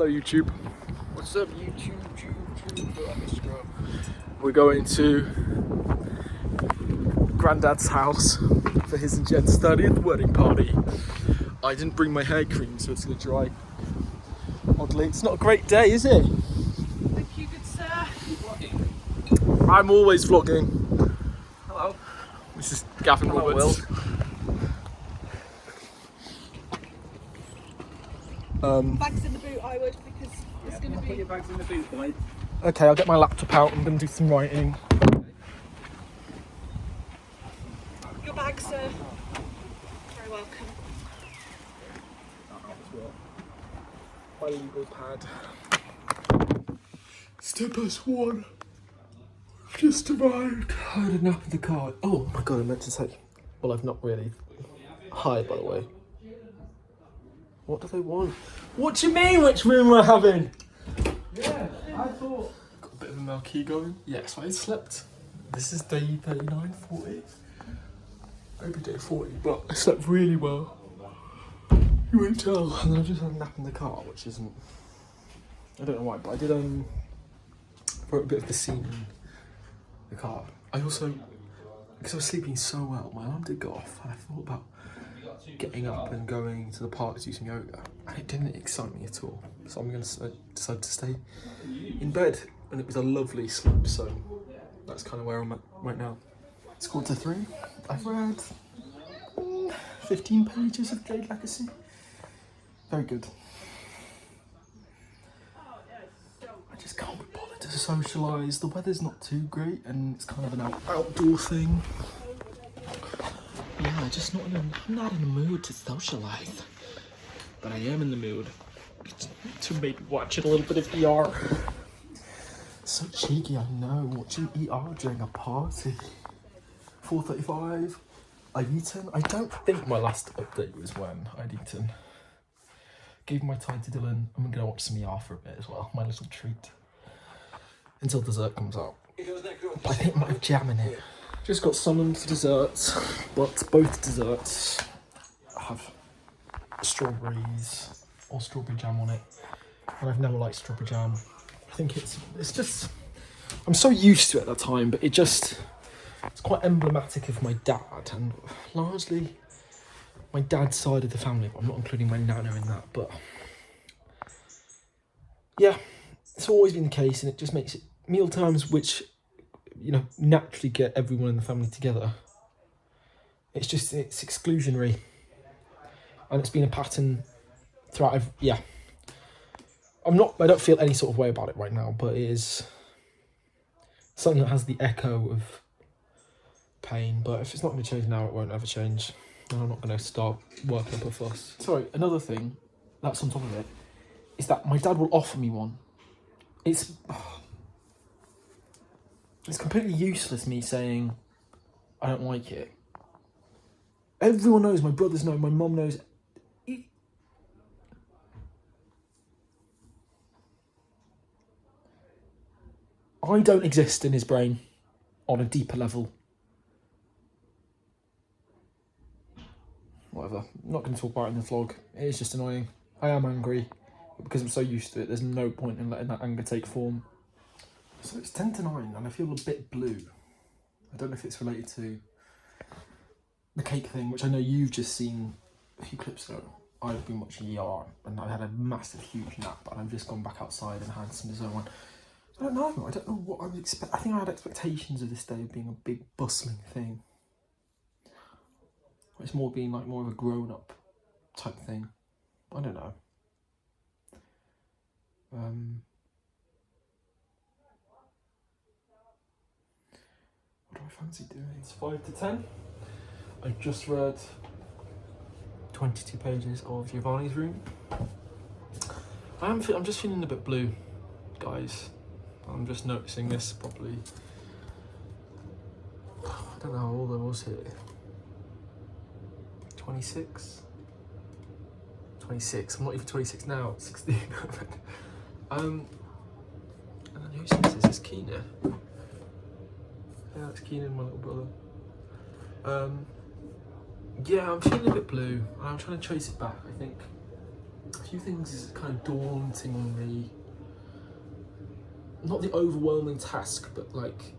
Hello YouTube. What's up, YouTube? We're going to Grandad's house for his and Jen's 30th wedding party. I didn't bring my hair cream, so it's gonna dry. Oddly, it's not a great day, is it? Thank you, good sir. Vlogging. I'm always vlogging. Hello. This is Gavin Hello, Roberts. Bags in the boot, I would, because it's going to Put be. your bags in the boot, boy. Okay, I'll get my laptop out. I'm gonna do some writing. Your bags, sir. Very welcome. My legal pad. Step +1. Just arrived. I had a nap in the car. Oh my god, I meant to say. Well, I've not really. Hi, by the way. What do they want? What do you mean, which room we're having? Yeah, I thought. Got a bit of a marquee going. Yes, I slept. This is day 39, 40. Maybe day 40, but I slept really well. You won't tell. And then I just had a nap in the car, which isn't. I don't know why, but I did wrote a bit of the scene in the car. I also, because I was sleeping so well, my alarm did go off, and I thought about getting up and going to the park to do some yoga, and it didn't excite me at all. So I'm going to decide to stay in bed, and it was a lovely sleep. So that's kind of where I'm at right now. It's 2:45. I've read 15 pages of Jade Legacy. Very good. I just can't be bothered to socialise. The weather's not too great, and it's kind of an outdoor thing. Yeah, I'm not in the mood to socialise, but I am in the mood to maybe watch a little bit of ER. So cheeky, I know, watching ER during a party. 4:35. I've eaten. I don't think my last update was when I'd eaten. Gave my time to Dylan. I'm gonna watch some ER for a bit as well. My little treat until dessert comes out. But I think I might have jam in it. Just got summoned for desserts, but both desserts have strawberries or strawberry jam on it, and I've never liked strawberry jam. I think it's just, I'm so used to it at that time, but it's quite emblematic of my dad, and largely my dad's side of the family. I'm not including my nana in that, but yeah, it's always been the case, and it just makes it meal times, which, you know, naturally get everyone in the family together. It's exclusionary, and it's been a pattern throughout. I don't feel any sort of way about it right now, but it is something that has the echo of pain. But if it's not going to change now, it won't ever change, and I'm not going to start working up a fuss. Sorry, another thing that's on top of it is that my dad will offer me one. It's completely useless me saying I don't like it. Everyone knows, my brothers know, my mum knows. I don't exist in his brain on a deeper level. Whatever, I'm not going to talk about it in the vlog. It is just annoying. I am angry, but because I'm so used to it, there's no point in letting that anger take form. So it's 10 to 9, and I feel a bit blue. I don't know if it's related to the cake thing, which I know you've just seen a few clips ago. I've been watching ER, and I had a massive, huge nap, and I've just gone back outside and had some dessert. I don't know what I would expect. I think I had expectations of this day being a big, bustling thing. It's more being like more of a grown-up type thing. I don't know. What do I fancy doing? It's 5 to 10. I just read 22 pages of Giovanni's Room. I'm just feeling a bit blue, guys. I'm just noticing this properly. I don't know how old I was here. 26? 26. I'm not even 26 now. 16. And then who's this? Is this Keenan? Yeah, that's Keenan, my little brother. Yeah, I'm feeling a bit blue, and I'm trying to chase it back. I think a few things kind of daunting on me. Not the overwhelming task, but like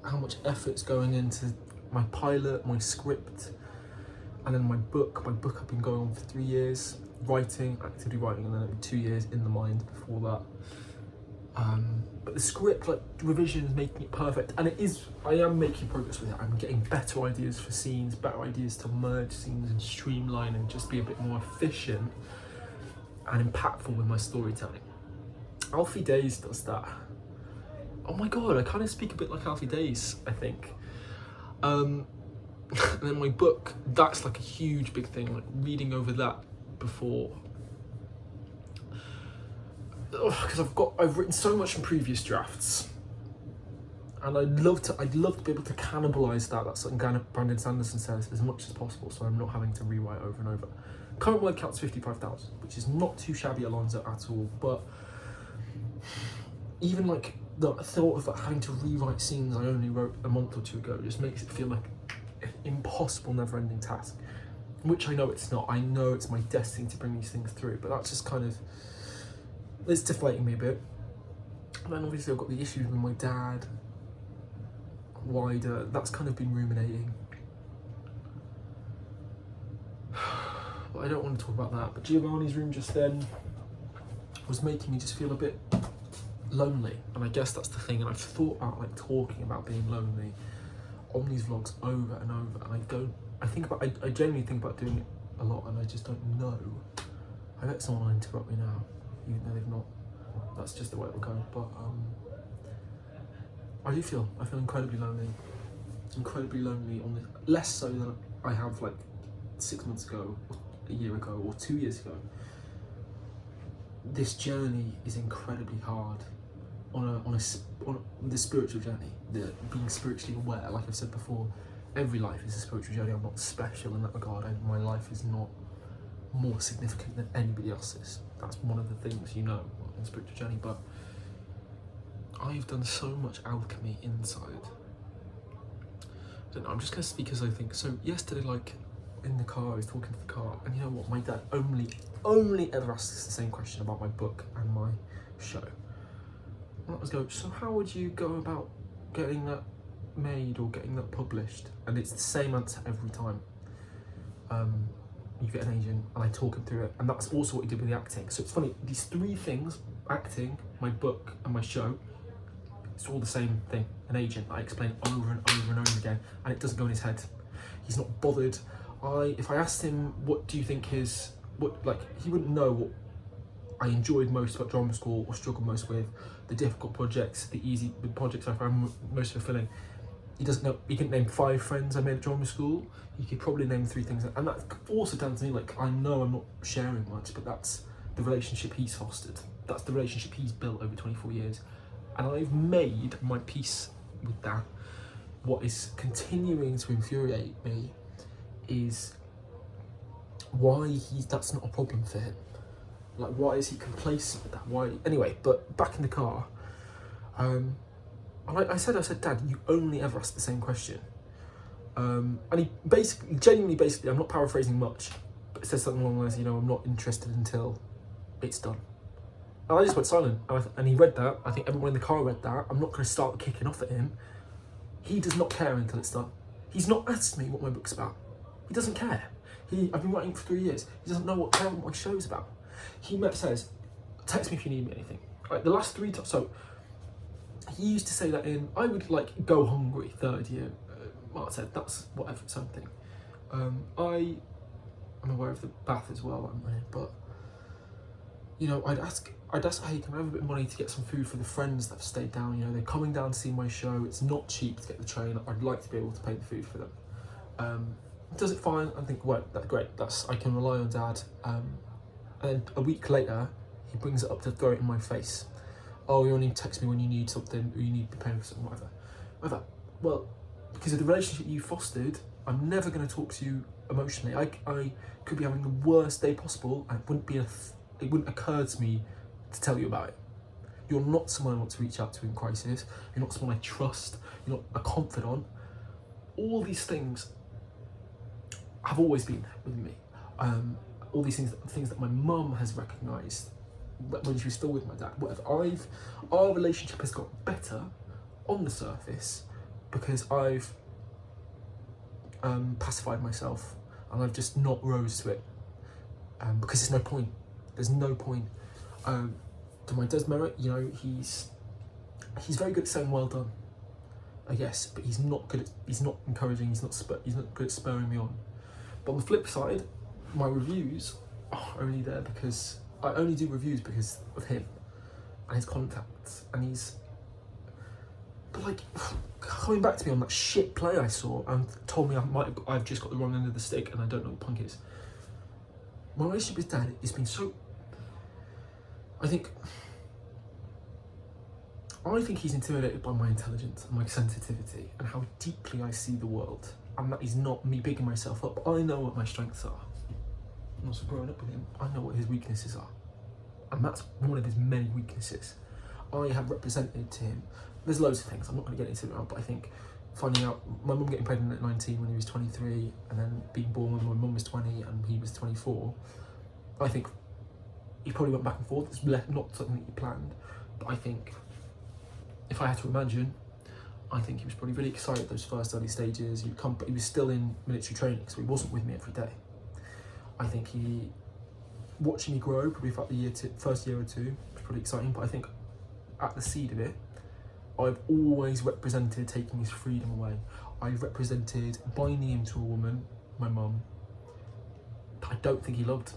how much effort's going into my pilot, my script, and then my book. My book I've been going on for 3 years, actively writing, and then 2 years in the mind before that. But the script, like revision, is making it perfect, and I am making progress with it. I'm getting better ideas for scenes, better ideas to merge scenes and streamline and just be a bit more efficient and impactful with my storytelling. Alfie Days does that. Oh my god, I kind of speak a bit like Alfie Days, I think. And then my book, that's like a huge big thing, like reading over that before. Because I've written so much from previous drafts, and I'd love to be able to cannibalize that. That's something Brandon Sanderson says, as much as possible, so I'm not having to rewrite over and over. Current word count's 55,000, which is not too shabby, Alonzo, at all. But even like the thought of having to rewrite scenes I only wrote a month or two ago just makes it feel like an impossible, never-ending task. Which I know it's not. I know it's my destiny to bring these things through, but that's just kind of, it's deflating me a bit. And then obviously I've got the issues with my dad, wider, that's kind of been ruminating. But I don't want to talk about that. But Giovanni's room just then was making me just feel a bit lonely, and I guess that's the thing. And I've thought about like talking about being lonely on these vlogs over and over, and I genuinely think about doing it a lot, and I just don't know. I bet someone will interrupt me now, even though they've not. That's just the way it will go. But I feel incredibly lonely. On this, less so than I have like 6 months ago, or a year ago, or 2 years ago. This journey is incredibly hard on the spiritual journey, the being spiritually aware. Like I've said before, every life is a spiritual journey. I'm not special in that regard. My life is not more significant than anybody else's. That's one of the things in spiritual journey. But I've done so much alchemy inside. I don't know, I'm just going to speak as I think. So yesterday, like in the car, I was talking to the car, and you know what? My dad only ever asks the same question about my book and my show. And I was going, so how would you go about getting that made or getting that published? And it's the same answer every time. You get an agent, and I talk him through it, and that's also what he did with the acting. So it's funny, these three things, acting, my book, and my show, it's all the same thing. An agent, I explain over and over and over again, and it doesn't go in his head. He's not bothered. If I asked him, what do you think he wouldn't know what I enjoyed most about drama school or struggled most with, the difficult projects, the projects I found most fulfilling. He doesn't know. He can name 5 friends I made at drama school. He could probably name 3 things, and that's also down to me. Like, I know I'm not sharing much, but that's the relationship he's fostered. That's the relationship he's built over 24 years, and I've made my peace with that. What is continuing to infuriate me is why that's not a problem for him. Like, why is he complacent with that? Why? Anyway, but back in the car, I said, Dad, you only ever ask the same question. And he genuinely, I'm not paraphrasing much, but it says something along the lines, I'm not interested until it's done. And I just went silent, and he read that. I think everyone in the car read that. I'm not going to start kicking off at him. He does not care until it's done. He's not asked me what my book's about. He doesn't care. I've been writing for 3 years. He doesn't know what my show's about. He says, text me if you need me anything. Like the last 3 times. So he used to say that I would like go hungry 3rd year. Mark said that's whatever, something. I'm aware of the bath as well, but I'd ask, hey, can I have a bit of money to get some food for the friends that have stayed down? They're coming down to see my show. It's not cheap to get the train. I'd like to be able to pay the food for them. Does it fine? I think, well, that's great. I can rely on Dad. And a week later, he brings it up to throw it in my face. Oh, you only text me when you need something, or you need to be paying for something, whatever. Well, because of the relationship you fostered, I'm never going to talk to you emotionally. I could be having the worst day possible, and it wouldn't occur to me to tell you about it. You're not someone I want to reach out to in crisis. You're not someone I trust. You're not a confidant. All these things have always been with me. all these things that my mum has recognised when she was still with my dad. Whatever. Our relationship has got better on the surface because I've pacified myself and I've just not rose to it because there's no point. There's no point. To my dad's merit, you know, he's very good at saying well done, I guess, but he's not encouraging. He's not good at spurring me on. But on the flip side, my reviews are only there because I only do reviews because of him and his contacts, and but like, coming back to me on that shit play I saw and told me I've just got the wrong end of the stick and I don't know what punk is. My relationship with Dad has been so, I think he's intimidated by my intelligence and my sensitivity and how deeply I see the world, and that is not me bigging myself up. I know what my strengths are. And also growing up with him, I know what his weaknesses are, and that's one of his many weaknesses. I have represented to him, there's loads of things, I'm not going to get into it now, but I think finding out my mum getting pregnant at 19 when he was 23, and then being born when my mum was 20 and he was 24, I think he probably went back and forth. It's not something that he planned, but I think if I had to imagine, I think he was probably really excited those first early stages. But he was still in military training, so he wasn't with me every day. I think watching me grow, probably throughout the first year or two, was pretty exciting, but I think at the seed of it, I've always represented taking his freedom away. I've represented binding him to a woman, my mum, that I don't think he loved.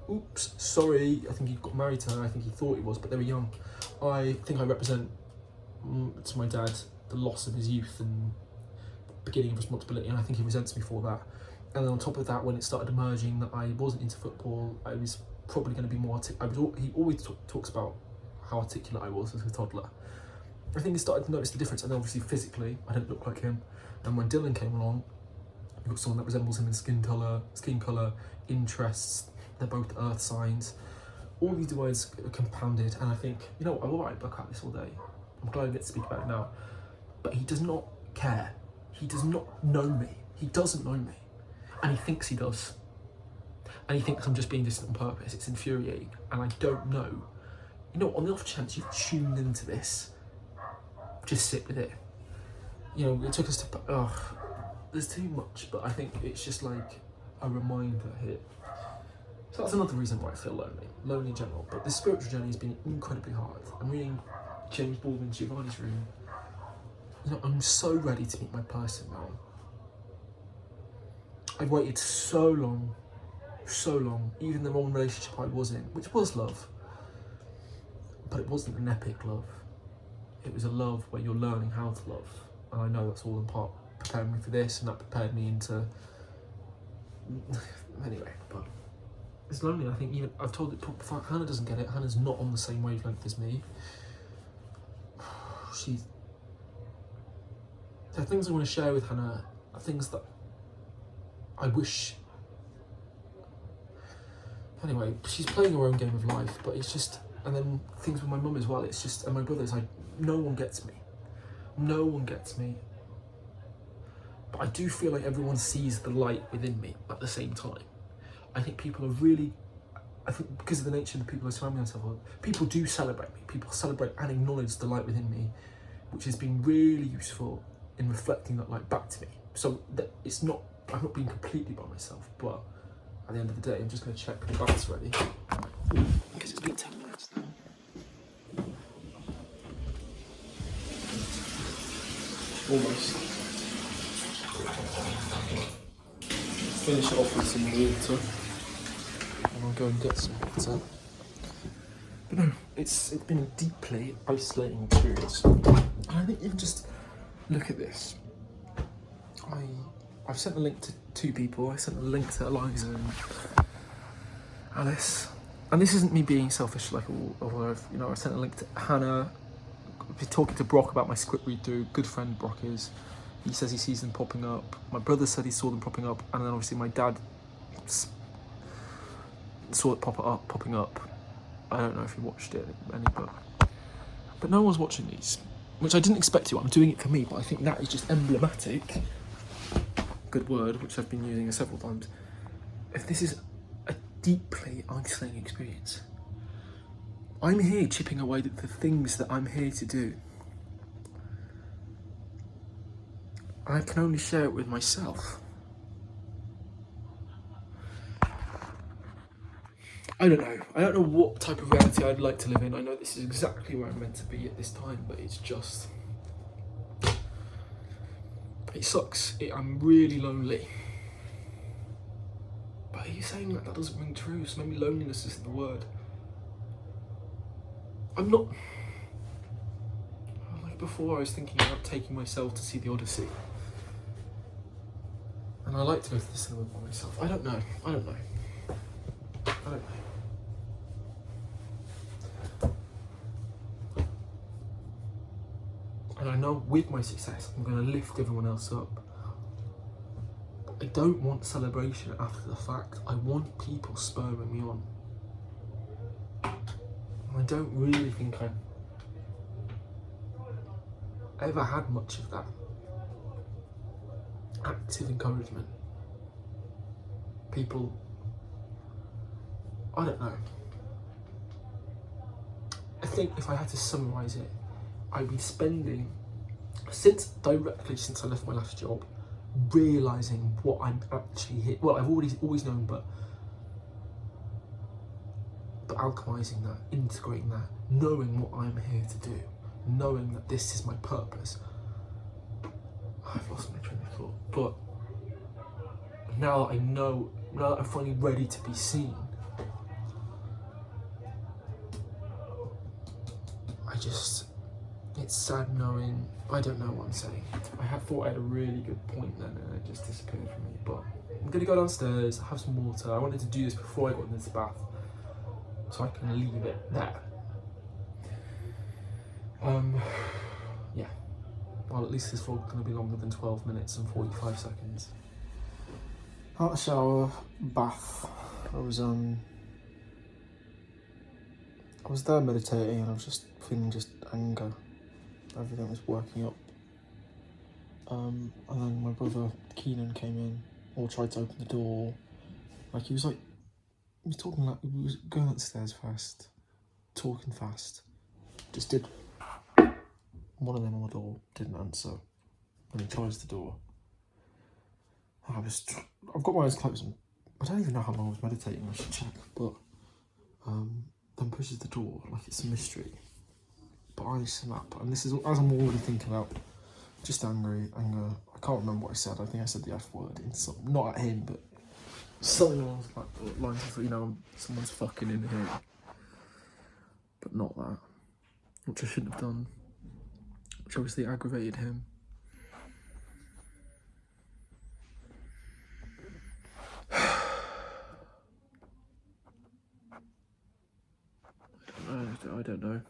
Oops, sorry, I think he got married to her, I think he thought he was, but they were young. I think I represent to my dad the loss of his youth and beginning of responsibility, and I think he resents me for that. And then on top of that, when it started emerging that I wasn't into football, I was probably going to be more he always talks about how articulate I was as a toddler. I think he started to notice the difference, and obviously physically I didn't look like him. And when Dylan came along, we got someone that resembles him in skin colour, interests. They're both earth signs. All these divides are compounded, and I think, you know what, I will write a book about this all day. I'm glad I get to speak about it now. But he does not care. He does not know me. He doesn't know me. And he thinks he does. And he thinks I'm just being distant on purpose. It's infuriating. And I don't know. You know, on the off chance you've tuned into this, just sit with it. You know, it took us to, there's too much, but I think it's just like a reminder here. So that's another reason why I feel lonely in general. But this spiritual journey has been incredibly hard. I'm reading James Baldwin's Giovanni's Room. You know, I'm so ready to meet my person now. I've waited so long, even the wrong relationship I was in, which was love, but it wasn't an epic love. It was a love where you're learning how to love, and I know that's all in part preparing me for this, and that prepared me into, anyway, but it's lonely. I think even, I've told it before, Hannah doesn't get it. Hannah's not on the same wavelength as me. There are things I want to share with Hannah, things that I wish. Anyway, she's playing her own game of life, but it's just, and then things with my mum as well, it's just, and my brothers, no one gets me. No one gets me. But I do feel like everyone sees the light within me at the same time. I think people are really, I think because of the nature of the people I surround myself with, people do celebrate me. People celebrate and acknowledge the light within me, which has been really useful in reflecting that light back to me. So that it's not, I'm not being completely by myself, but at the end of the day, I'm just going to check the bath's ready. Because it's been 10 minutes now. Almost. Finish it off with some water, and I'll go and get some water. But no, it's been a deeply isolating experience. And I think even just look at this. I've sent a link to 2 people. I sent a link to Eliza and Alice. And this isn't me being selfish, like, I sent a link to Hannah. I've been talking to Brock about my script read through. Good friend Brock is. He says he sees them popping up. My brother said he saw them popping up, and then obviously my dad saw it popping up. I don't know if he watched it, but no one's watching these, which I didn't expect to. I'm doing it for me, but I think that is just emblematic. Good word, which I've been using several times. If this is a deeply isolating experience. I'm here chipping away at the things that I'm here to do. I can only share it with myself. I don't know. I don't know what type of reality I'd like to live in. I know this is exactly where I'm meant to be at this time, but it's just... It sucks. I'm really lonely. But are you saying that doesn't ring true? So maybe loneliness isn't the word. I'm not... Like before, I was thinking about taking myself to see the Odyssey. And I like to go to the cinema by myself. I don't know. And I know with my success, I'm going to lift everyone else up. I don't want celebration after the fact. I want people spurring me on. I don't really think I've ever had much of that active encouragement. People, I don't know. I think if I had to summarise it, I'd be spending, since I left my last job, realising what I'm actually here. Well, I've always known, but alchemising that, integrating that, knowing what I'm here to do, knowing that this is my purpose. I've lost my train of thought, but now that I know, now that I'm finally ready to be seen, it's sad knowing, I don't know what I'm saying. I thought I had a really good point then and it just disappeared from me, but I'm gonna go downstairs, have some water. I wanted to do this before I got in this bath, so I can leave it there. Yeah. Well, at least this vlog's gonna be longer than 12 minutes and 45 seconds. Hot shower, bath. I was there meditating and I was just feeling just anger. Everything was working up. And then my brother Keenan came in, or tried to open the door. He was talking like, he was going upstairs fast, talking fast. Just did one of them on the door, didn't answer. And he tries the door. I've got my eyes closed and I don't even know how long I was meditating, I should check, but then pushes the door like it's a mystery. But I snap, and this is as I'm already thinking about just anger. I can't remember what I said. I think I said the F word, not at him, but something along lines of, someone's fucking in here. But not that, which I shouldn't have done, which obviously aggravated him. I don't know.